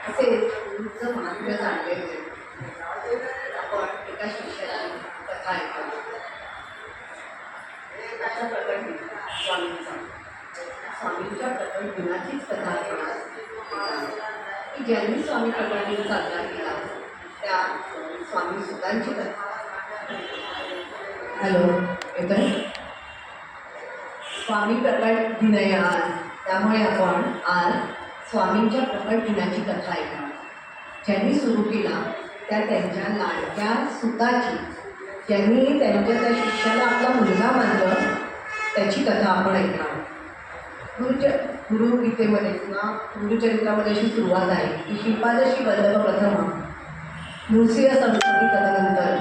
असे गुरुचं महात्म्य जाणलेले आपण एका शिष्याची कथा ऐकतो. त्याचा प्रकट दिन स्वामींचा, स्वामींच्या प्रकट दिनाचीच कथा की ज्यांनी स्वामी प्रकट दिन साजरा केला त्या स्वामी सुतांची कथा. हॅलो, येतोय? स्वामी प्रकट दिन आहे आज, त्यामुळे आपण आज स्वामींच्या प्रकट दिनाची कथा ऐकणार. ज्यांनी सुरू केला त्या त्यांच्या लाडक्या सुताची, ज्यांनी त्यांच्या त्या शिष्याला आपला मुलगा मानलं, त्याची कथा आपण ऐकणार. गुरुगीतेमध्ये किंवा गुरुचरित्रामध्ये अशी सुरुवात आहे की श्रीपादशी वल्लभ प्रथम नृसिंह सरस्वती तदनंतर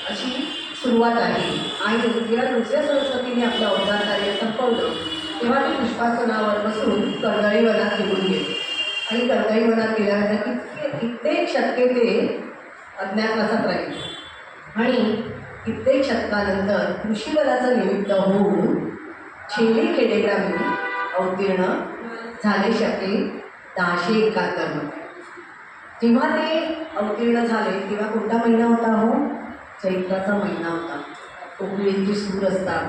अशी सुरुवात आहे. आणि जेव्हा नृसिंह सरस्वतीने आपलं अवतार कार्य संपवलं तेव्हा ते पुष्पासनावर बसून कर्दळी वनात निघून गेले. आणि कर्दळी वनात गेल्यानंतर कित्येक शतके ते अज्ञातवासात राहिले. आणि कित्येक शतकानंतर कृषीबलाचं निमित्त होऊन छेली खेडेग्रामी अवतीर्ण झाले शके 1071. जेव्हा ते अवतीर्ण झाले तेव्हा कोणता महिना होता? हो, चैत्राचा महिना होता. कोकिळेंची सूर असतात,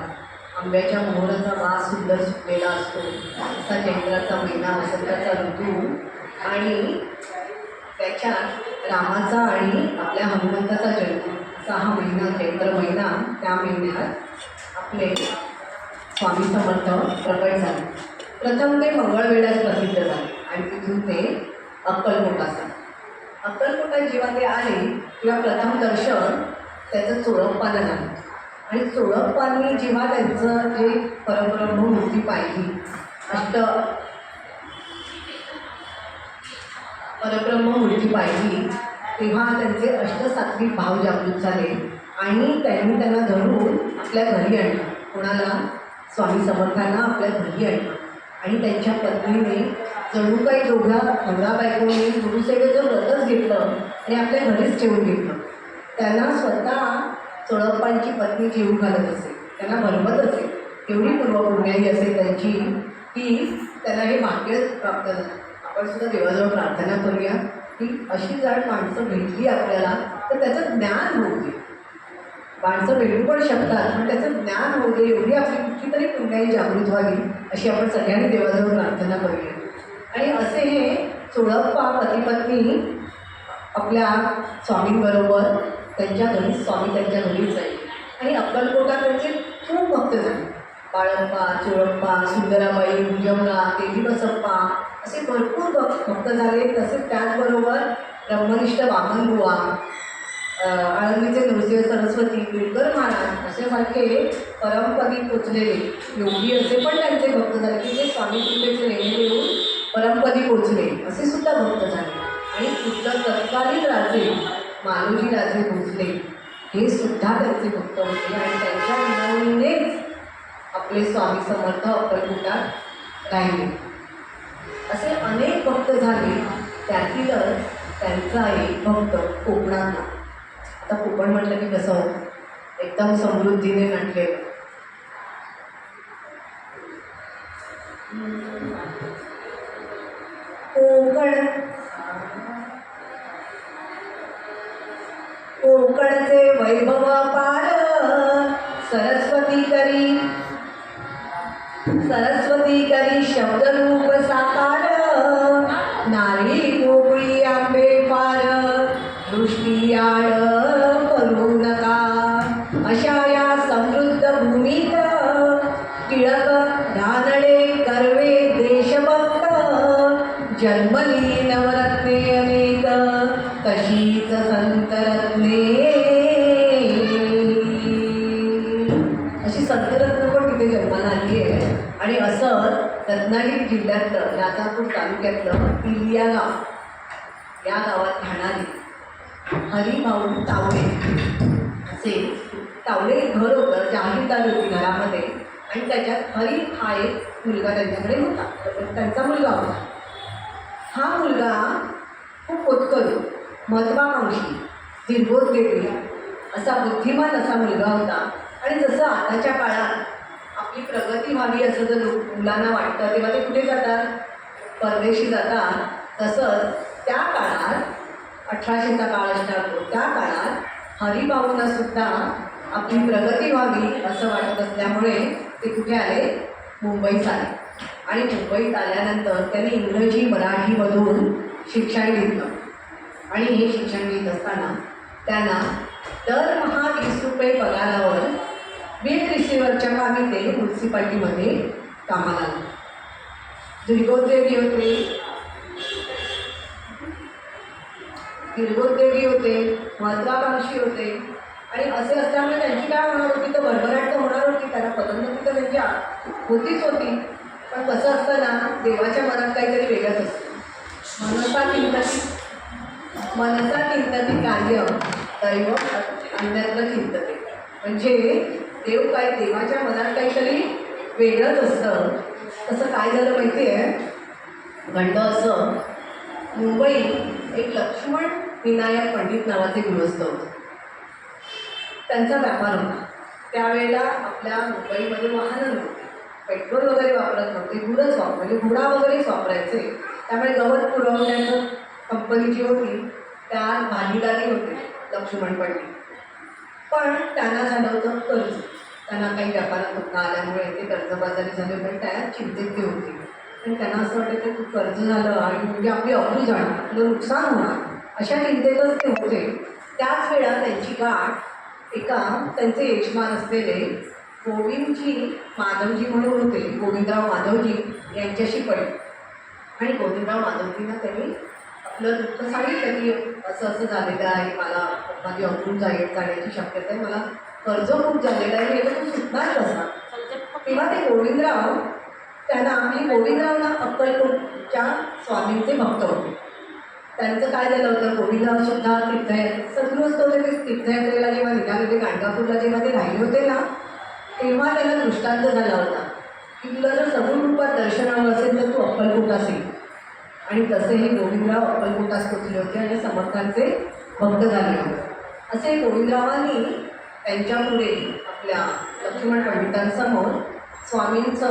आंब्याच्या मोहराचा वास सुंदर सुटलेला असतो, असा चैत्राचा महिना, वसंताचा ऋतू. आणि त्याच्यात रामाचा आणि आपल्या हनुमंताचा जन्म असा हा महिना, चैत्र महिना. त्या महिन्यात आपले स्वामी समर्थ प्रकट झाले. प्रथम ते मंगळवेढ्यास प्रसिद्ध झाले आणि तिथून ते अक्कलकोटाचा. अक्कलकोटात जेव्हा ते आले तेव्हा प्रथम दर्शन त्याचं चोळप्पाला झालं. आणि चोळप्पांनी जेव्हा त्यांचं जे परब्रह्म मूर्ती पाहिली, परब्रह्म मूर्ती पाहिली, तेव्हा त्यांचे अष्टसात्विक भाव जागृत झाले. आणि त्यांनी त्यांना धरून आपल्या घरी आणलं. कोणाला? स्वामी समर्थांना आपल्या घरी आणलं. आणि त्यांच्या पत्नीने जणू काही दोघा नवरा बायकोने गुरुसेवेचं व्रतच घेतलं आणि आपल्या घरीच ठेवून घेतलं. त्यांना स्वतः चोळप्पांची पत्नी जेवू घालत असे, त्यांना भरवत असे. एवढी पूर्वपुण्याई असे त्यांची की त्यांना हे भाग्य प्राप्त झालं. आपण सुद्धा देवाजवळ प्रार्थना करूया की अशी जर माणसं भेटली आपल्याला तर त्याचं ज्ञान होऊ दे. माणसं भेटू पण शकतात पण त्याचं ज्ञान होऊ दे, एवढी आपली कुठली तरी पुण्याई जागृत व्हावी अशी आपण सगळ्यांनी देवाजवळ प्रार्थना करूया. आणि असे हे चोळप्पा पती-पत्नी आपल्या स्वामींबरोबर त्यांच्या घरी, स्वामी त्यांच्या घरीच जाईल. आणि अक्कलकोटात त्यांचे खूप भक्त झाले. बाळप्पा, चोळप्पा, सुंदराबाई, भुजंगा, देवी बसप्पा असे भरपूर भक्त झाले. तसेच त्याचबरोबर ब्रह्मनिष्ठ वामनबुवा, आळंदीचे नृसिंह सरस्वती, बिडकर महाराज अशासारखे परमपदी पोचलेले योगी असे पण त्यांचे भक्त झाले की जे स्वामी कृपेचे लेणे देऊन परमपदी पोचले असे सुद्धा भक्त झाले. आणि सुद्धा तत्कालीन राजे मालोजी राजे भोसले हे सुद्धा त्यांचे भक्त होते. आणि त्यांच्या विनवणीनेच आपले स्वामी समर्थ अक्कलकोटात राहिले. असे अनेक भक्त झाले. त्यातीलच त्यांचा एक भक्त कोकणातला. आता कोकण म्हटलं की कसं एकदम समृद्धीने नटलेलं. कोकणचे वैभव पार सरस्वती करी शब्दरूप साकार. नारी कोकळी आंबे पार दृष्टी आड करू नका. अशा या समृद्ध भूमीत टिळक रानडे कर्वे देशभक्त. जन्मली नवरत्ने अनेक तशीच संतरत्ने. अशी संतरत्न पण तिथे जन्माला आली आहे. आणि असं रत्नागिरी जिल्ह्यातलं राजापूर तालुक्यातलं तिलिया गाव, या गावात राहणारे हरिभाऊ तावडे असे तावडे घर होतं, जाहीरदार होती घरामध्ये. आणि त्याच्यात हरी हा एक मुलगा त्यांच्याकडे होता, त्यांचा मुलगा होता. हा मुलगा खूप होतकरू, महत्वाकांक्षी, दीर्घोत गेलेला असा बुद्धिमान असा मुलगा होता. आणि जसं आताच्या काळात आपली प्रगती व्हावी असं जर मुलांना वाटतं तेव्हा ते कुठे जातात? परदेशी जातात, तसंच त्या काळात 1800चा काळ असणार तो, त्या काळात हरिभाऊंना सुद्धा आपली प्रगती व्हावी असं वाटत असल्यामुळे ते कुठे आले? मुंबईत आले. आणि मुंबईत आल्यानंतर त्यांनी इंग्रजी मराठीमधून शिक्षण घेतलं. आणि हे शिक्षण घेत असताना त्यांना दरमहा 20 रुपये पगारावर बिल रिसिव्हरच्या कामी ते म्युन्सिपाल्टीमध्ये कामाला लागले. दीर्घोद्योगी होते, महत्वाकांक्षी होते. आणि असे असल्यामुळे त्यांची काय होणार होती? तर भरभराट तर होणार होती. त्यांना पदोन्नती तर त्यांची होतीच होती. पण कसं असतं ना, देवाच्या मनात काहीतरी वेगळंच असतं. मनसा चिंतती कार्य दैव अन्यत्र चिंतते. म्हणजे देवाच्या मनात काहीतरी वेगळंच असतं. तसं काय झालं माहिती आहे? घडलं असं, मुंबईत एक लक्ष्मण विनायक पंडित नावाचे गृहस्थ होते. त्यांचा व्यापार होता. त्यावेळेला आपल्या मुंबईमध्ये वाहनं नव्हती, पेट्रोल वगैरे वापरत नव्हते, म्हणजे घोडा वगैरेच वापरायचे. त्यामुळे गवत पुरवण्याचं कंपनी जी होती त्यात भागीदारी होते लक्ष्मण पंडित. पण त्यांना झालं होतं कर्ज. त्यांना काही व्यापारात धोका आल्यामुळे ते कर्जबाजारी झाले. पण त्या चिंतेत ते होते. आणि त्यांना असं वाटतं की खूप कर्ज झालं आणि म्हणजे आपली अवधी जाणार, आपलं नुकसान होणार, अशा चिंतेतच ते होते. त्याच वेळा त्यांची गाठ एका त्यांचे यजमान असलेले गोविंदजी माधवजी म्हणून होते, गोविंदराव माधवजी यांच्याशी पडली. आणि गोविंदराव माधवजींना त्यांनी आपलं दुःख सांगितलं की असं असं झालेलं आहे, मला माझी अवधून जाण्याची शक्यता आहे, मला कर्ज खूप झालेलं आहे, याला खूप सुटणार कसा. तेव्हा ते गोविंदरावला अक्कलकोटच्या स्वामींचे भक्त होते. त्यांचं काय झालं होतं, गोविंदराव सुद्धा सद्गृहस्थ होते. ते तीर्थयात्रेला जेव्हा निघाले होते, गाणगापूरला जेव्हा ते राहिले होते ना, तेव्हा त्याला दृष्टांत झाला होता की तुला जर सगुण रूपात दर्शनावर असेल तर तू अक्कलकोटास येईल. आणि तसेही गोविंदराव अक्कलकोटास पोचले होते आणि समर्थांचे भक्त झाले होते. असे गोविंदरावांनी त्यांच्यापुढे आपल्या लक्ष्मण पंडितांसमोर स्वामींचं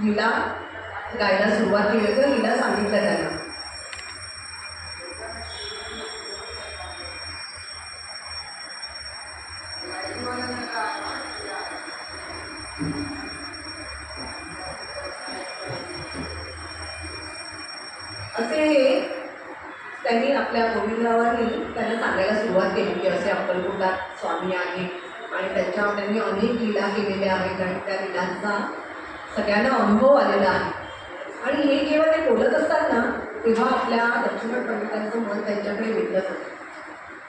लीला गायला सुरुवात केली होती. लीला सांगितलं त्यांना. असे त्यांनी आपल्या गोविंदरावांनी त्यांना सांगायला सुरुवात केली की असे अक्कलकोटात स्वामी आहेत आणि त्यांनी अनेक लीला केलेल्या आहेत आणि त्या लीलांचा सगळ्यांना अनुभव आलेला आहे. आणि हे जेव्हा ते बोलत असतात ना, तेव्हा आपल्या लक्ष्मण पंडितांचं मन त्यांच्याकडे वेधलं होतं.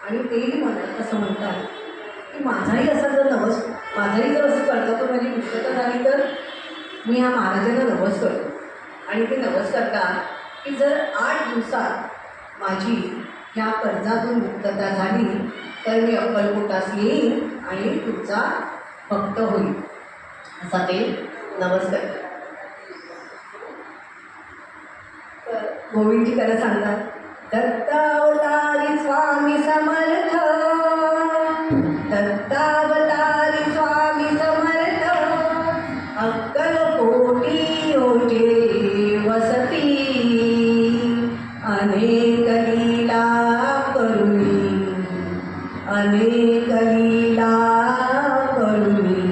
आणि तेही म्हणत असं म्हणतात की माझाही जर असं करता तर माझी पुस्तकं झाली तर मी ह्या महाराजांना नवस करतो. आणि ते नवस करतात की जर 8 दिवसात माझी ह्या कर्जातून मुक्तता झाली तर मी अक्कलकोटास येईन आणि तुमचा भक्त होईल, असा ते नवस करतात. तर गोविंदजी त्याला सांगतात, दत्तावतारी स्वामी समर्थ, दत्तावतारी स्वामी समर्थ, अक्कलकोटी होते वसती, अनेक लीला करुणी, अनेक लीला करुणी,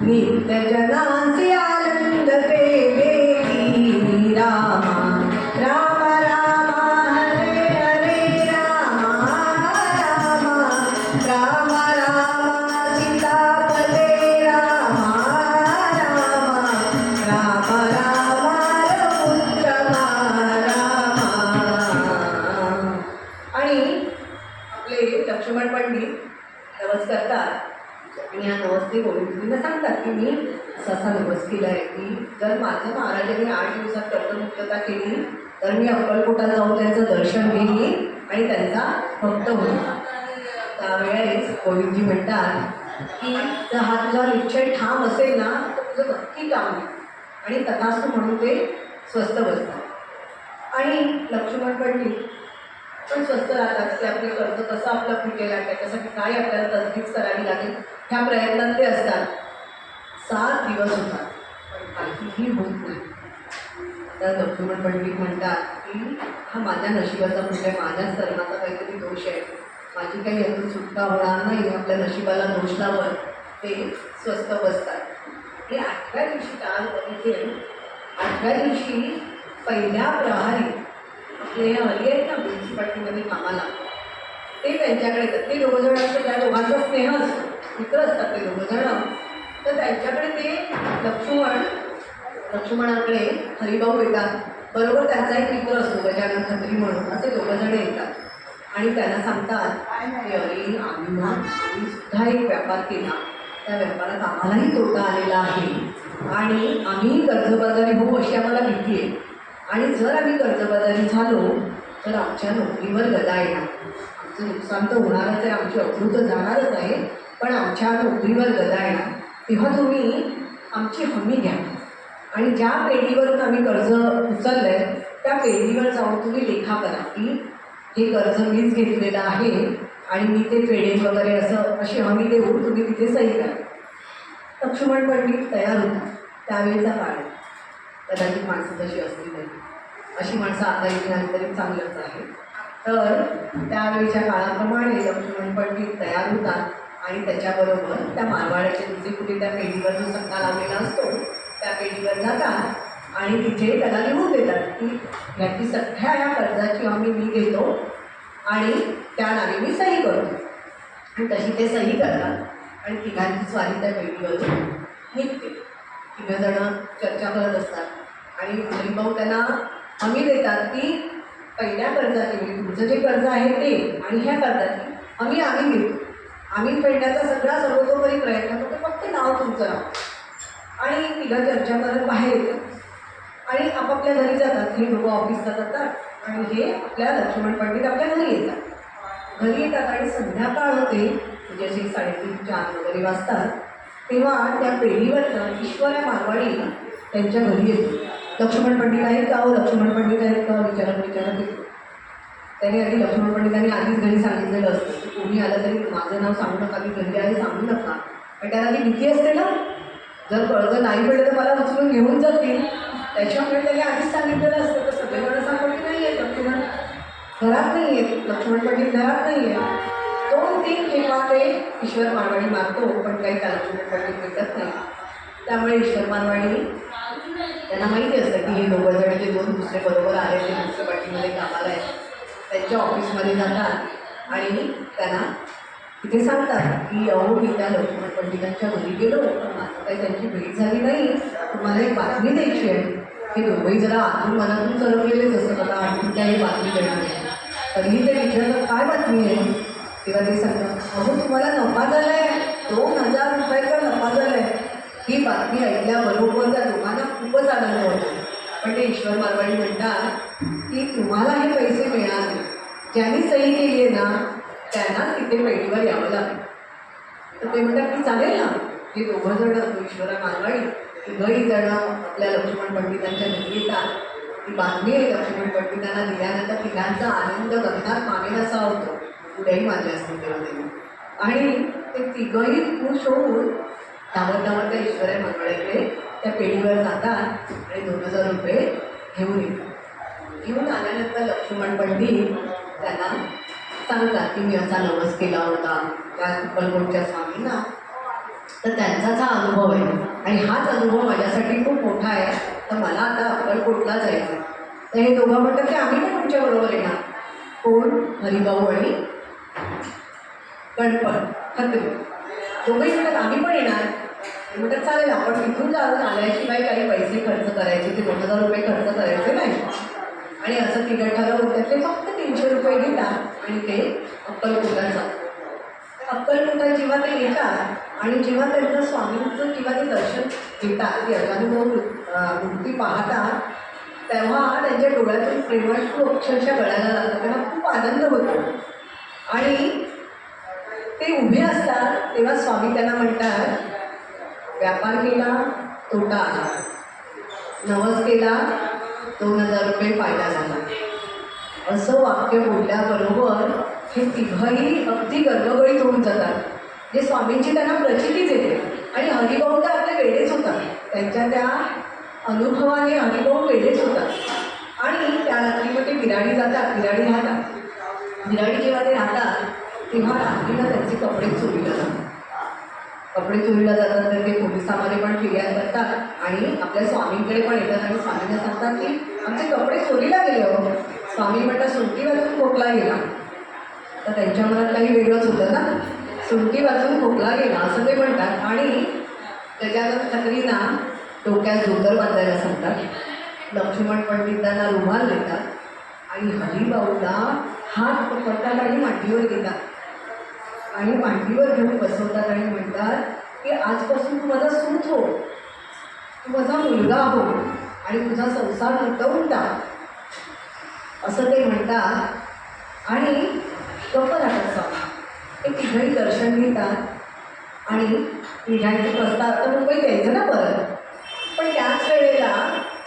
नित्य जनांचे आनंद ते देती. रामा राम राम हरे हरे, राम राम राम राम सीतापते, राम राम राम राम उत्तमा राम. आणि आपले लक्ष्मण पंडित नवस करतात. आणि ह्या नवसने गोविंदजींना सांगतात की मी असा नवस केला आहे की जर माझं महाराजांनी 8 दिवसात कर्जमुक्तता केली तर मी अक्कलकोटात जाऊन त्यांचं दर्शन घेईन आणि त्यांचा भक्त होईल. त्यावेळेस गोविंदजी म्हणतात की जर हा तुझा निश्चय ठाम असेल ना तर तुझं नक्की काम आहे. आणि तथास्तु म्हणून ते स्वस्थ बसतात. आणि लक्ष्मण पंडित पण स्वस्त राहतात की आपले कर्ज कसं आपलं फिटेल आहे, त्याच्यासाठी काय आपल्याला तजवीज करावी लागेल ह्या प्रयत्नात ते असतात. 7 दिवस होतात पण काहीही होत नाही. तर लक्ष्मण पंडित म्हणतात की हा माझ्या नशिबाचा म्हणजे माझ्याच कर्माचा काहीतरी दोष आहे, माझी काही यातून सुटका होणार नाही, आपल्या नशिबाला दोष लावत ते स्वस्थ बसतात. हे 8व्या दिवशी काय बघितले, 8व्या दिवशी पहिल्या प्रहारी आपले हरी आहेत ना म्युन्सिपाल्टीमध्ये कामाला, ते त्यांच्याकडे येतात. ते दोघंजण असतात, त्या दोघांचा स्नेह असतो, मित्र असतात ते दोघंजण. तर त्यांच्याकडे ते लक्ष्मणाकडे हरिभाऊ येतात. बरोबर त्यांचा एक मित्र असतो गजानन खत्री म्हणून, असे दोघंजण येतात आणि त्यांना सांगतात की अरे आम्ही सुद्धा एक व्यापार केला, त्या व्यापारात आम्हालाही तोटा आलेला आहे आणि आम्हीही कर्जबाजारी होऊ अशी आम्हाला भीती आहे. आणि जर आम्ही कर्जबाजारी झालो तर आमच्या नोकरीवर गदा येणार, आमचं नुकसान तर होणारच आहे, आमची अप्रूत जाणारच आहे, पण आमच्या नोकरीवर गदा येणार. तेव्हा तुम्ही आमची हमी घ्या आणि ज्या पेढीवरून आम्ही कर्ज उचललं आहे त्या पेढीवर जाऊन तुम्ही लेखा करा की हे कर्ज मीच घेतलेलं आहे आणि मी ते फेडेन वगैरे, असं अशी हमी देऊन तुम्ही तिथे सही करा. लक्ष्मण पंडित तयार होता. त्यावेळेचा काळ आहे, कदाचित माणसं तशी असली नाही, अशी माणसं आता इथे आली तरी चांगलंच आहे. तर त्यावेळेच्या काळाप्रमाणे लक्ष्मण पंडित तयार होतात आणि त्याच्याबरोबर त्या मारवाड्याच्या तिथे कुठे त्या पेढीवर जो सट्टा लावलेला असतो त्या पेढीवर जातात आणि तिथे त्याला लिहून देतात की ह्याची सगळ्या ह्या कर्जाची हमी मी घेतो आणि त्या नावे मी सही करतो. आणि तशी ते सही करतात आणि तिघांची स्वारी त्या पेढीवर निघते. तिघंजणं चर्चा करत असतात आणि हरिभाऊ त्यांना हमी देतात की पहिल्या कर्जाची म्हणजे तुमचं जे कर्ज आहे ते आणि ह्या कर्जाची हमी आम्ही घेतो, आम्ही फेडण्याचा सगळा सर्वतोपरी प्रयत्न करतो, फक्त नाव तुमचं नाव. आणि तिघं चर्चा करत बाहेर येतात आणि आपापल्या घरी जातात. हे दोघं ऑफिसला जातात आणि हे आपल्या लक्ष्मण पंडित आपल्या घरी येतात. घरी येतात आणि संध्याकाळ होते, म्हणजे असे 3:30-4 वगैरे वाजतात. तेव्हा त्या पेढीवरनं ईश्वरा मारवाडी त्यांच्या घरी येतो. लक्ष्मण पंडित आहेत का, हो लक्ष्मण पंडित आहेत का विचारत येतो. त्याने आधी लक्ष्मण पंडितांनी आधीच घरी सांगितलेलं असतं की कोणी आलं तरी माझं नाव सांगू नका, मी घरी आहे सांगू नका. पण त्याला ती भीती असते ना, जर कर्ज नाही पडलं तर मला उचलून घेऊन जातील, त्याच्यामुळे त्याने आधीच सांगितलेलं असतं. तर सगळेजण सांगून नाही आहेत, लक्ष्मण घरात नाही आहेत, लक्ष्मण पंडित घरात नाही आहे. 2-3 खेपा ते ईश्वर मारवाडी मारतो, पण काही त्या लक्ष्मण पंडित भेटत नाही. त्यामुळे ईश्वर मारवाडी त्यांना माहिती असतं की हे दोघंजण जे 2 दुसरे बरोबर आले ते म्युन्सिपाल्टीमध्ये कामाला आहेत, त्यांच्या ऑफिसमध्ये जातात आणि त्यांना तिथे सांगतात की अहो मी त्या लक्ष्मण पंडितांच्या घरी गेलो, माझं काही त्यांची भेट झाली नाही, तुम्हाला एक बातमी द्यायची आहे. हे दोघंही जरा आतून मनातून सरकलेलेच असतं, मला आणखी काही बातमी देणार नाही. तरीही ते विचारतात काय बातमी आहे. तेव्हा ते सांगतात अहो तुम्हाला नफा झाला आहे, 2,000 रुपयाचा नफा झाला आहे. ही बातमी ऐकल्याबरोबर त्या दोघांना खूपच आनंद होतो. पण ते ईश्वर मारवाडी म्हणतात की तुम्हाला हे पैसे मिळणार नाही, ज्यांनी सही केली आहे ना त्यांना तिथे पेढीवर यावं लागेल. तर ते म्हणतात की चालेल ना. हे दोघंजणं ईश्वरा मारवाडी तिघही जणं आपल्या लक्ष्मण पंडितांच्या घरी येतात. ती बातमी आहे लक्ष्मण पंडितांना दिल्यानंतर तिघांचा आनंद गगनात मावेल असा होतो. उद्याही माझे असतील तेव्हा ते. आणि ते तिघंही खुश होऊन धावत त्या ईश्वरा मारवाड्याकडे त्या पेढीवर जातात आणि 2,000 रुपये घेऊन येतात. घेऊन आल्यानंतर लक्ष्मण पंडित त्यांना सांगतात की मी असा नवस केला होता त्या अक्कलकोटच्या स्वामींना, तर त्यांचाच हा अनुभव आहे आणि हाच अनुभव माझ्यासाठी खूप मोठा आहे, तर मला आता अक्कलकोटला जायचं आहे. तर हे दोघं म्हणतात की आम्ही पण तुमच्याबरोबर येणार. कोण, हरिभाऊ आणि गणपत खत्री दोघंही म्हणतात आम्ही पण येणार. म्हणतात चालेल आपण तिथून जाऊन आल्याशिवाय काही पैसे खर्च करायचे, ते 2,000 रुपये खर्च करायचे नाही. आणि असं तिघं ठरवून त्यातले फक्त 300 रुपये घेतात आणि ते अक्कलकोटात जातात. अक्कलकोटात जेव्हा ते येतात आणि जेव्हा त्यांचं स्वामींचं जेव्हा ते दर्शन घेतात, ती अजानुभव मूर्ती पाहतात, तेव्हा त्यांच्या डोळ्यातून प्रेमाश्रू अक्षरशः गळायला लागतात. त्यांना खूप आनंद होतो आणि ते उभे असतात. तेव्हा स्वामी त्यांना म्हणतात व्यापार केला तोटा आला, नवस केला 2,000 रुपये फायदा झाला. असं वाक्य बोलल्याबरोबर हे तिघंही अगदी गर्वगळीत होऊन जातात. जे स्वामींची त्यांना प्रचितीच येते. आणि हरिभाऊ तर आपले वेळेच होतात त्यांच्या त्या अनुभवाने हरिभाऊ वेगळेच होतात आणि त्या रात्री मग ते बिराडी जातात, बिराडी राहतात. बिराडी जेव्हा ते राहतात तेव्हा रात्रीला त्यांचे कपडे चोरीला जातात. कपडे चोरीला जातात तर ते पोलिसामध्ये पण फिर्याद करतात आणि आपल्या स्वामींकडे पण येतात आणि स्वामींना सांगतात की आमचे कपडे चोरीला गेले हो. स्वामी म्हणतात सुंटी वाजून खोकला गेला. तर त्यांच्या मनात काही वेगळंच होतं ना, सुंटी वाजून खोकला गेला असं ते म्हणतात आणि गजानन खत्रींना डोक्यात धोतर बांधायला सांगतात. लक्ष्मण पंडितांना रुमाल देतात आणि हरिभाऊला हात पकडतात आणि मांडीवर घेतात आणि मांडीवर घेऊन बसवतात आणि म्हणतात की आजपासून तू माझा सूत हो, तू माझा मुलगा हो आणि तुझा संसार लटवून टाक असं ते म्हणतात आणि गप्प राहतात स्वामी. ते तिघही दर्शन घेतात आणि निघायचं प्रस्ताव आता मुंबईत यायचं ना परत. पण त्याच वेळेला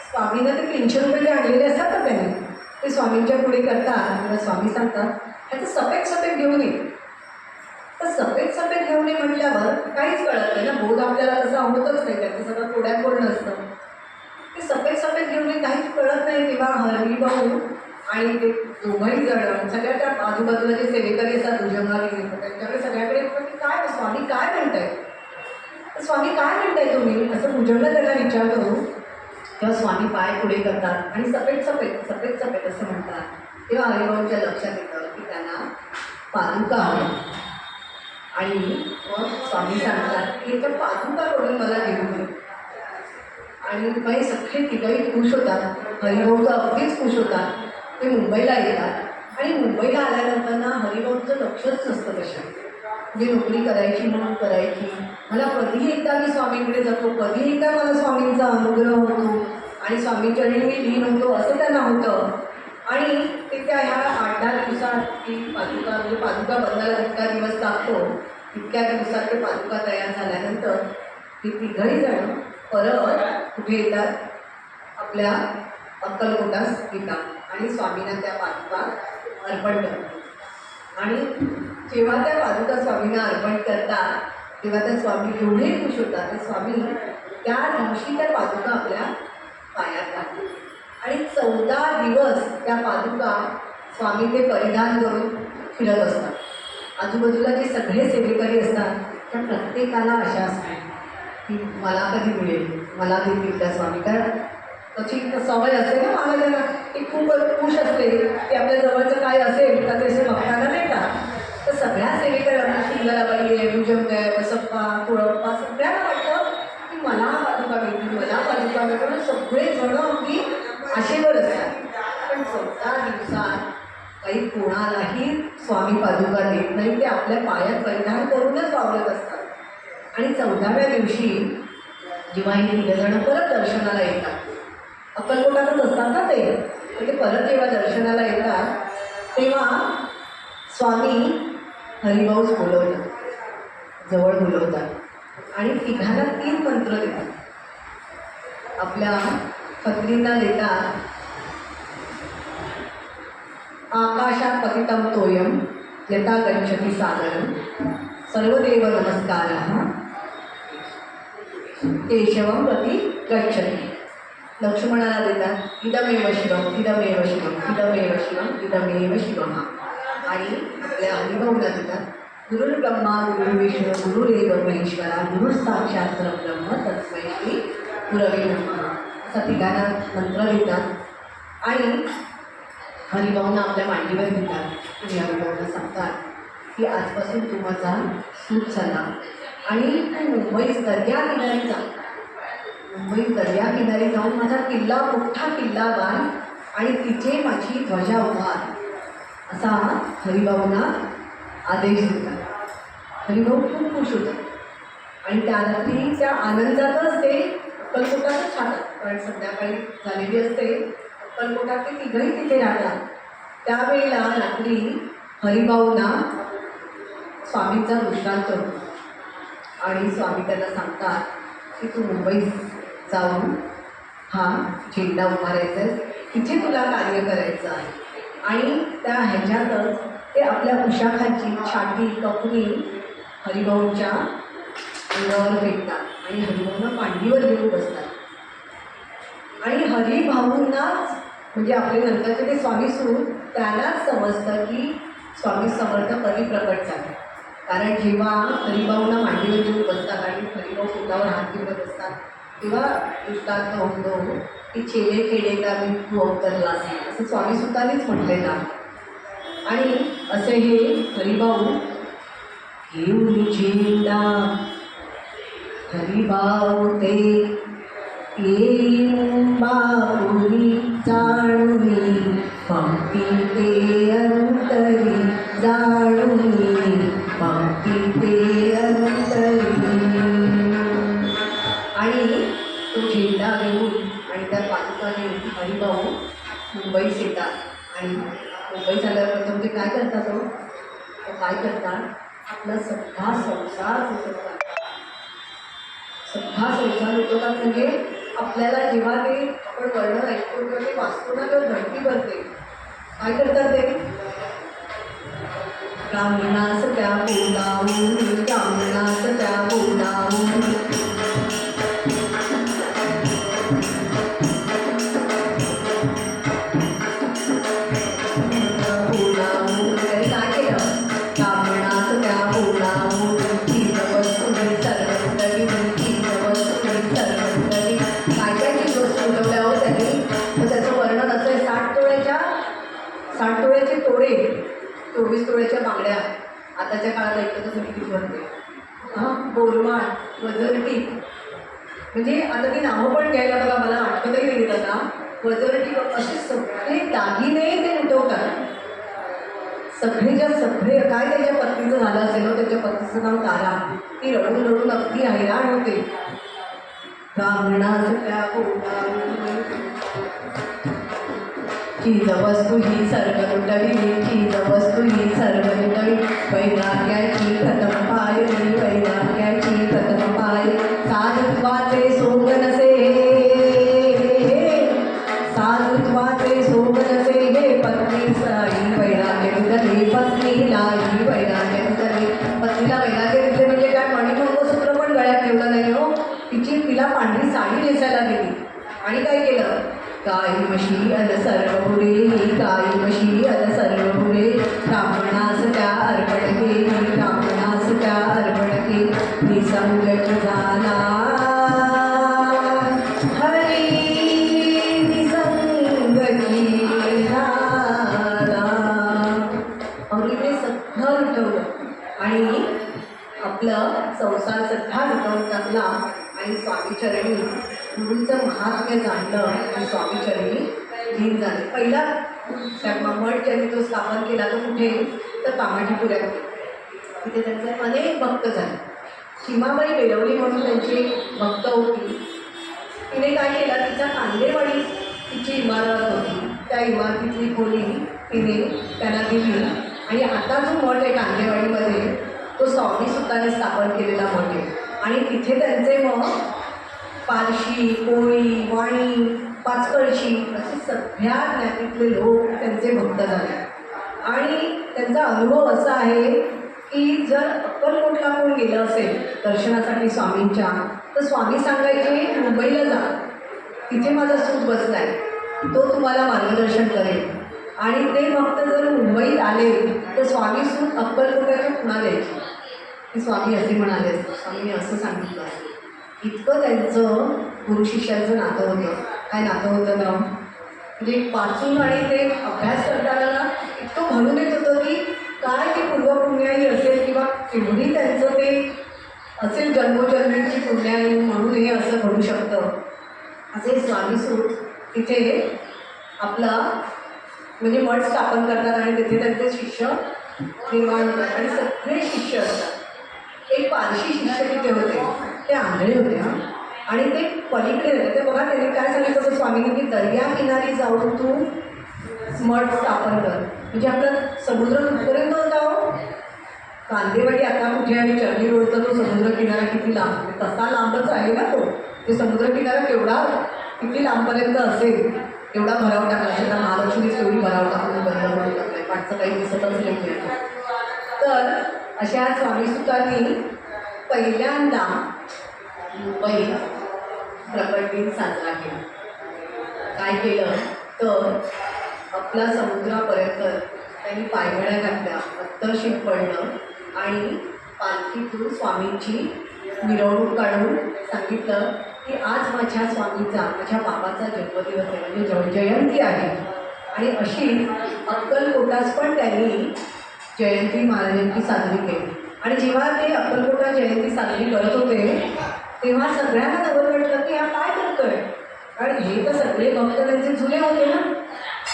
स्वामींना ते 300 रुपये आणलेले असतात ना त्यांनी, ते स्वामींच्या पुढे करतात. किंवा स्वामी सांगतात ह्याचं सपेट घेऊन ये. तर सपेट घेऊन ये म्हटल्यावर काहीच कळत नाही ना, बोध आपल्याला तसं आवडतच नाही, त्याचं सगळं कोड्या कोड नसतं. ते सपेट घेऊन ये काहीच कळत नाही. तेव्हा हरिभाऊ आणि ते दोघंही जण सगळ्या त्या आजूबाजूला जे सेवेकरी असतात भुजंगारी त्यांच्याकडे सगळ्याकडे की काय स्वामी काय म्हणताय, स्वामी काय म्हणताय तुम्ही असं भुजंग त्यांना विचारतो. तेव्हा स्वामी पाय पुढे करतात आणि सपेट असं म्हणतात. तेव्हा हरिभाऊंच्या लक्षात येतं की त्यांना पादुका हवं आणि मग स्वामी सांगतात की याच्या पादुका करून मला घेऊन ये. आणि मग सगळे तिघही खुश होतात. हरिभाऊ तर अगदीच खुश होतात. ते मुंबईला येतात आणि मुंबईला आल्यानंतर ना हरिभाऊचं लक्षच नसतं कशात. म्हणजे नोकरी करायची म्हणून करायची, मला कधीही एकदा मी स्वामींकडे जातो, कधीही एकदा मला स्वामींचा अनुग्रह होतो आणि स्वामींच्याकडे मी लीन होतो असं त्यांना होतं. आणि ते त्या ह्या 8-10 दिवसात ती पादुका म्हणजे पादुका बंदायला जितका दिवस लागतो तितक्या दिवसात ते पादुका तयार झाल्यानंतर ती तिघही जण परत कुठे येतात, आपल्या अक्कलकोटास येतात आणि स्वामींना त्या पादुका अर्पण करतात. आणि जेव्हा त्या पादुका स्वामींना अर्पण करतात तेव्हा त्या स्वामी एवढे खुश होतात. ते स्वामी त्या दिवशी त्या पादुका आपल्या पायात घालतात आणि 14 दिवस त्या पादुका स्वामी ते परिधान करून फिरत असतात. आजूबाजूला जे सगळे सेवेकरी असतात त्या प्रत्येकाला आशा असते की मला कधी मिळेल, मला देतील त्या स्वामी. कारण त्याची सवय असते ना महाराजांना, ती खूप खुश असते की आपल्या जवळचं काय असेल तर ते असे बघताना देतात. तर सगळ्या सेवेकऱ्यांना सुंदराबाई आहे, भुजंग आहे, बसप्पा, कोळप्पा सगळ्यांना वाटतं की मला पादुका मिळतील, मला पादुका मिळतील. सगळे जण अगदी आशेवर असतात. पण 14 दिवसात काही कोणालाही स्वामी पादुका देत नाही. ते आपल्या पायात परिधान करूनच वावरत असतात. आणि 14व्या दिवशी जेव्हा हे तिघजण परत दर्शनाला येतात, अक्कलकोटातच असतात ना ते परत जेव्हा दर्शनाला येतात तेव्हा स्वामी हरिभाऊच बोलवतात, जवळ बोलवतात आणि तिघांना 3 मंत्र देतात. आपल्या खत्रींना देतात, आकाशात पतितं तोयम यथा गच्छति सागरं सर्वदेव नमस्कारः केशवं प्रति गच्छति. लक्ष्मणाला देतात इदमेव शिवम इदमेव शिवम इदमेव शिवम इदमेव शिवम. आणि आपल्या हरिभाऊला देतात गुरुर्ब्रह्मा गुरुर्विष्णू गुरुरेव महेश्वरा गुरुसाक्षात् परब्रह्म तस्मै श्री गुरवे नमः असा तिघांना मंत्र देतात आणि हरिभाऊंना आपल्या मांडीवर घेतात आणि हरिभाऊंना सांगतात की आजपासून तू माझा सूत झाला आणि तू मुंबईत दर्याकिनारी जा, मुंबईत दर्याकिनारी जाऊन माझा किल्ला मोठा किल्ला बांध आणि तिथे माझी ध्वजा उभार असा हरिभाऊंना आदेश देतात. हरिभाऊ खूप खुश होतात आणि त्या रात्री त्या आनंदातच ते अक्कलकोटातच राहतात. कारण संध्याकाळी झालेली असते, अक्कलकोटात ते तिघही तिथे राहतात. त्यावेळेला रात्री हरिभाऊंना स्वामींचा दृष्टांत होतो आणि स्वामी त्यांना सांगतात की तू मुंबईत जाऊन हा झेंडा उभारायचा आहे, तिथे तुला कार्य करायचं आहे. आणि त्या ह्याच्यातच ते आपल्या उशाखाची छाटी कपनी हरिभाऊंच्या अंगावर फेकतात आणि हरिभाऊंना मांडीवर घेऊन बसतात. आणि हरिभाऊंनाच म्हणजे आपले नंतरचे ते स्वामी सुरू त्यालाच समजतं की स्वामी समर्थ कधी प्रकट झाले. कारण जेव्हा हरिभाऊंना मांडीवर घेऊन बसतात आणि हरिभाऊ पोटावर हात घेऊन बसतात तेव्हा दृष्टांत होतो की चेले केलेला मी तू अवतरला असेल असं स्वामी सुद्धांनीच म्हटलेलं आहे. आणि असे हे हरिभाऊ घेऊन झेंडा हरिभाऊ ते येईन बापुरी जाणुनी पंक्ती ते अंतरी जाणुनी पंक्ती ते अंतरी. आणि तो झेंडा घेऊन आणि त्या पादुका घेऊन हरिभाऊ मुंबईत येतात. आणि मुंबईत झाल्यावर प्रथम ते काय करतात तो काय करतात आपला सगळा संसार उठवतात. सगळा संसार उठवतात म्हणजे आपल्याला जेव्हा ते आपण वर्णन ऐकतो किंवा ते वाचतो ना तेव्हा धडकी भरते. काय करतात ते ब्राह्मणास त्या बोलावून ब्राह्मणास त्या बोलावून तोडे 24 तोळ्याच्या बांगड्या आताच्या काळात ऐकत असं किती बनते. बोरमाळ वजरटी म्हणजे आता ती नावं पण घ्यायला बघा मला आठवतही नाही येत आता. वजरटी असे सगळे दागिने ते उठवतात. सगळेच्या सगळे काय त्याच्या पत्नीचं झालं असेल ना त्याच्या पत्नीचं नाव तारा. ती रडून रडून अगदी हैराण होते. ब्राह्मणास त्या चीज वस्तू ही सर्व लुटवी चीज वस्तू ही सर्व लुटवी वैराग्याची प्रथम पायरी वैराग्याची प्रथम पायरी साधुत्वाचे सोंग नसे साधुत्वाचे सोंग नसे हे पत्नी साई वैराग्य विसरली पत्नीलाही वैराग्य विसरली. पत्नीला वैराग्य दिले म्हणजे काय मणिमंगळसूत्र पण गळ्यात ठेवलं नाही हो. तिला पांढरी साडी नेसायला दिली आणि काय केलं गाई म्हशी अन सर्व पुरे गाई म्हशी अन सर्व पुरे ब्राह्मणास त्या अर्पण केली ब्राह्मणास त्या अर्पण केली निसंग झाला हरी निसंग झाला. अमृते सगळं लुटवलं आणि आपलं संसार सगळा लुटवून टाकला आणि स्वामीचरणी गुरूंचं महात्म्य जाणलं आणि स्वामीचरणी लीन झाले. पहिला मठ ज्यांनी तो स्थापन केला तो कुठे तर कामाठीपुऱ्यात. तिथे त्यांचे अनेक भक्त झाले. सीमाबाई बेलवली म्हणून त्यांची भक्त होती. तिने काय केलं तिच्या कांदेवाडी तिची इमारत होती. त्या इमारतीतली खोली तिने त्यांना दिली आणि आता जो मठ आहे कांदेवाडीमध्ये तो स्वामी सुद्धाने स्थापन केलेला मठ आहे. आणि तिथे त्यांचे मग पारशी कोळी वाणी पाचकळशी असे सगळ्या ज्ञातीतले लोक त्यांचे भक्त झाले. आणि त्यांचा अनुभव असा आहे की जर अक्कलकोटला कोण गेलं असेल दर्शनासाठी स्वामींच्या तर स्वामी सांगायचे मुंबईला जा तिथे माझा सूत बसला आहे तो तुम्हाला मार्गदर्शन करेल. आणि ते भक्त जर मुंबईत आले तर स्वामी सूत अक्कलकोटाच्या पुन्हा द्यायचे की स्वामी असे म्हणाले स्वामीने असं सांगितलं. इतकं त्यांचं गुरु शिष्यांचं नातं होतं. काय नातं होतं ना म्हणजे वाचून आणि ते अभ्यास करताना ना इतकं भरून येत होतं की काय ते पूर्वपुण्याई असेल किंवा एवढी त्यांचं ते असेल जन्मोजन्मीची पुण्याई म्हणून हे असं घडू शकतं. असे स्वामीसूत तिथे आपला म्हणजे मठ स्थापन करतात आणि तिथे त्यांचे शिष्य निर्माण होतात आणि सगळे शिष्य असतात. एक पारशी शिष्य तिथे होते ते आंधळे होते आणि ते पलीकडे होते. ते बघा त्यांनी काय सांगितलं होतं स्वामींनी की दर्या किनारी जाऊन तू मठ स्थापन कर म्हणजे आपला समुद्र कुठपर्यंत होता हो. कांदेवाडी आता कुठे आणि चर्नी रोडचा तो समुद्र किनारा किती लांब तसा लांबच आहे ना तो. ते समुद्र किनारा केवढा किती लांबपर्यंत असेल एवढा भराव टाकला असेल. तर महालक्ष्मीच एवढी भराव टाकून बंद करून टाकलाय पाठचं काही दिसतच नाही. तर अशा स्वामीसुतांनी पहिल्यांदा मुंबईत प्रकट दिन साजरा केला. काय केलं तर आपला समुद्रापर्यंत त्यांनी पायघड्या घातल्या, अत्तरशीत पडलं आणि पालखीतून स्वामींची मिरवणूक काढून सांगितलं की आज माझ्या स्वामीचा, माझ्या बाबाचा जन्मदिवस आहे, म्हणजे जयंती आहे. आणि अशी अक्कलकोटास पण त्यांनी जयंती महाराजांची साजरी केली. आणि जेव्हा ते अक्कलकोटा जयंती साजरी करत होते तेव्हा सगळ्यांना नवल वाटलं की हा काय करतोय, कारण हे तर सगळे भक्त त्यांचे जुने होते ना,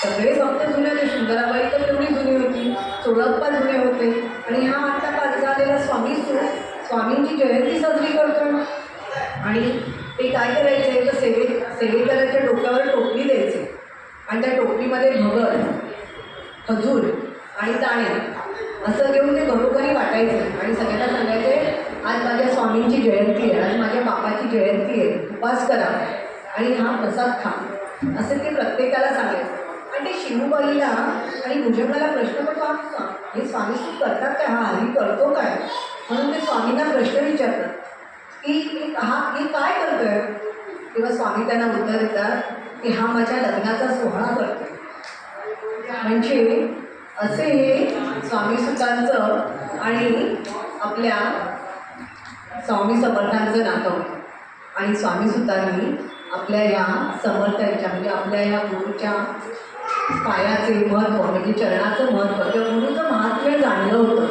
सगळे भक्त जुने होते. सुंदराबाई तर तेवढी जुनी होती, चोळप्पा जुने होते, आणि हा आता पाचगा आलेला स्वामींची जयंती साजरी करतोय. आणि ते काय करायचे तर सेवेकराच्या डोक्यावर टोपली द्यायचे आणि त्या टोपलीमध्ये भगर, खजूर आणि दाणे असं घेऊन ते घरोघरी वाटायचे आणि सगळ्यांना सांगायचे आज माझ्या स्वामींची जयंती आहे, आज माझ्या बापाची जयंती आहे, उपवास करा आणि हा प्रसाद खा, असं ते प्रत्येकाला सांगायचं. आणि ते शिवबाईला आणि भुजंगाला प्रश्न पडतो, हा हे स्वामी करतात काय, हा हरी करतो काय, म्हणून ते स्वामींना प्रश्न विचारतात की हे काय करतोय. तेव्हा स्वामी त्यांना उत्तर देतात की हा माझ्या लग्नाचा सोहळा करतोय. म्हणजे असे हे स्वामीसुतांचं आणि आपल्या स्वामी समर्थांचं नातं होतं. आणि स्वामीसुतांनी आपल्या या समर्थांच्या म्हणजे आपल्या या गुरुच्या पायाचे महत्त्व म्हणजे चरणाचं महत्त्व, त्या गुरुचं महात्म्य जाणलं होतं.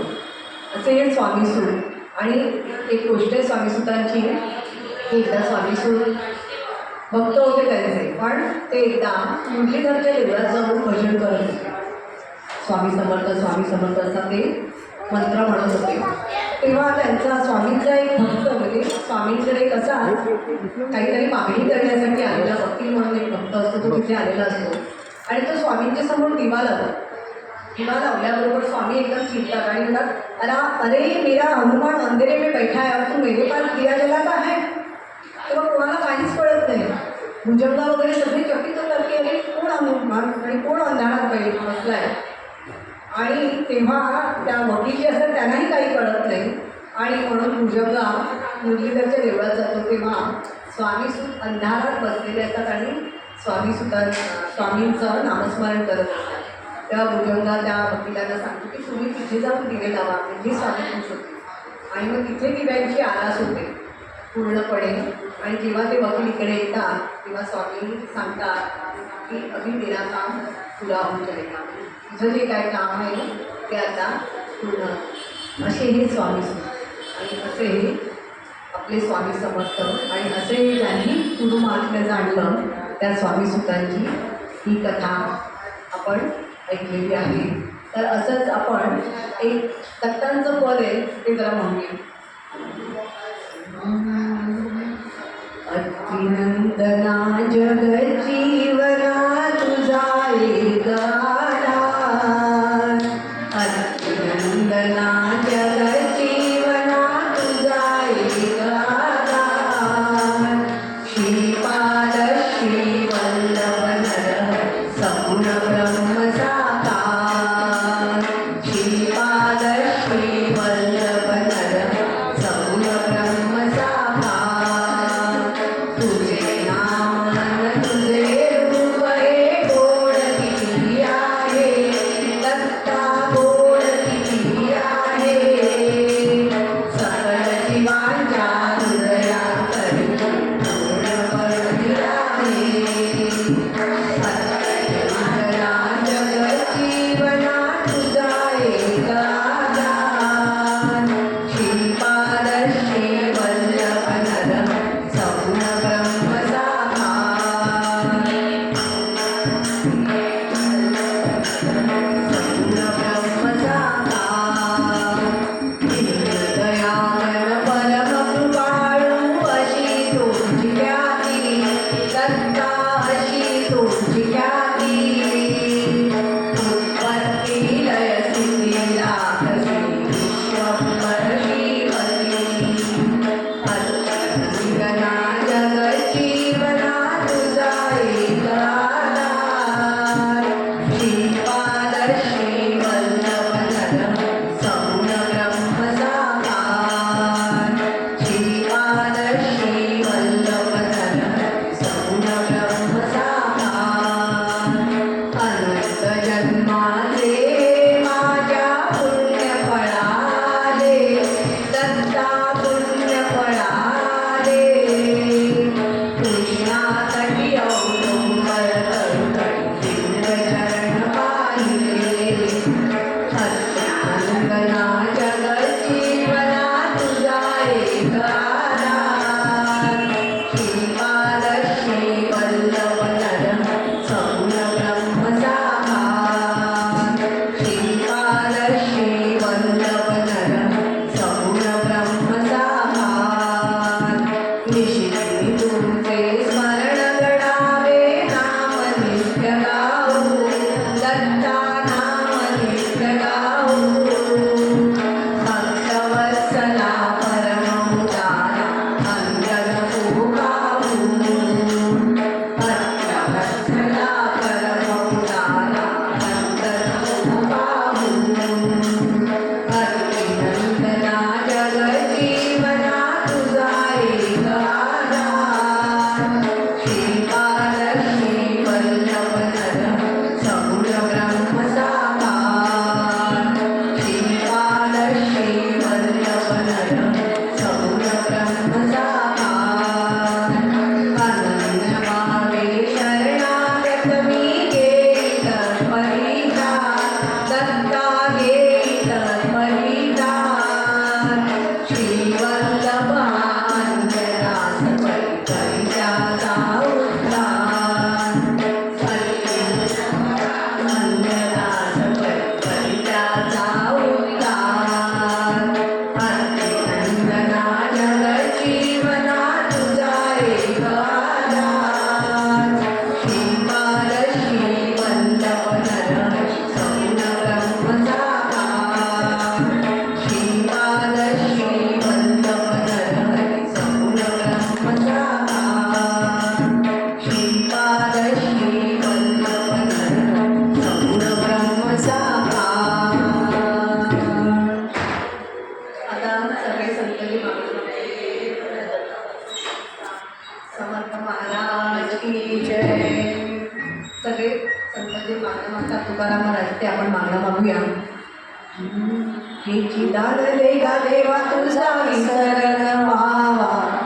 असे हे स्वामीसूत. आणि एक गोष्ट आहे स्वामीसुतांची, की एकदा स्वामीसूत भक्त होते त्यांचे, पण ते एकदा मुरलीधरच्या देवळात जाऊन भजन करत होते. स्वामी समर्थ असा ते मंत्र म्हणत होते. तेव्हा त्यांचा स्वामींचा एक भक्त म्हणजे स्वामींकडे एक असा काहीतरी मागणी करण्यासाठी आलेला वकील म्हणून एक भक्त असतो, तो तिथे आलेला असतो. आणि तो स्वामींच्या समोर दिवा लावल्याबरोबर स्वामी एकदम चिंतात आणि म्हणतात, अरे मेरा हनुमान अंधेरे में बैठा है, अब तू मेरे पास दिया जलाता है. तेव्हा कोणाला काहीच कळत नाही. भुजंगा वगैरे सगळे चकित होतात की अरे कोण हनुमान आणि कोण अंधारात बसलाय. आणि तेव्हा त्या वकील जे असतात त्यांनाही काही कळत नाही. आणि म्हणून भुजंगा मुरलीधरच्या देवळात जातो तेव्हा स्वामीसूत अंधारात बसलेले असतात आणि स्वामींचं नामस्मरण करत असतात. तेव्हा भुजंगा त्या वकिलांना सांगतो की तुम्ही तिथे जाऊन दिवे लावा, म्हणजे स्वामी खुश होते. आणि मग तिथे दिव्यांची आरास होते पूर्णपणे. आणि जेव्हा ते वकील इकडे येतात तेव्हा स्वामी सांगतात की अभी मेरा काम पुरा होऊन जाएगा, तुझं जे काय काम आहे ते आता पूर्ण. असे हे स्वामीसूत आणि असे हे आपले स्वामी समर्थ. आणि असे ज्यांनी गुरु महात्म्य जाणलं त्या स्वामीसुतांची ही कथा आपण ऐकलेली आहे. तर असंच आपण एक दत्तांचं पद आहे ते जरा म्हणूया. अतिनंदना जगजीवना तुझा एक आधार, अतिनंदना जगजीवना तुझा एक आधार. श्रीपाद श्रीवल्लभ नर सगुण ब्रह्म साकार. श्रीपाद श्रीवल्लभ नर सगुण ब्रह्म साकार. तुझे नाम तुझे रूप हे गोड किती आहे, दत्ता गोड किती आहे. सकळ जीवांच्या हृदयांतरी पूर्ण करून आहे. जगजीवना तुझा एक आधार. श्रीपाद श्रीवल्लभ नर सगुण ब्रह्म साकार. सगुण ब्रह्म साकार. दयामय परम कृपाळू अशी तुझी ख्याती, दत्ता अशी तुझी ख्याती. उत्पत्ती लय स्थिती लाभसी विश्वंभर श्रीमती. अतिनंदना जगजीवना तुझा एक आधार. श्रीपाद महाराज ते आपण मागणं मागूया. हे चिदानले गा देवा तुझा विसरण व्हावा,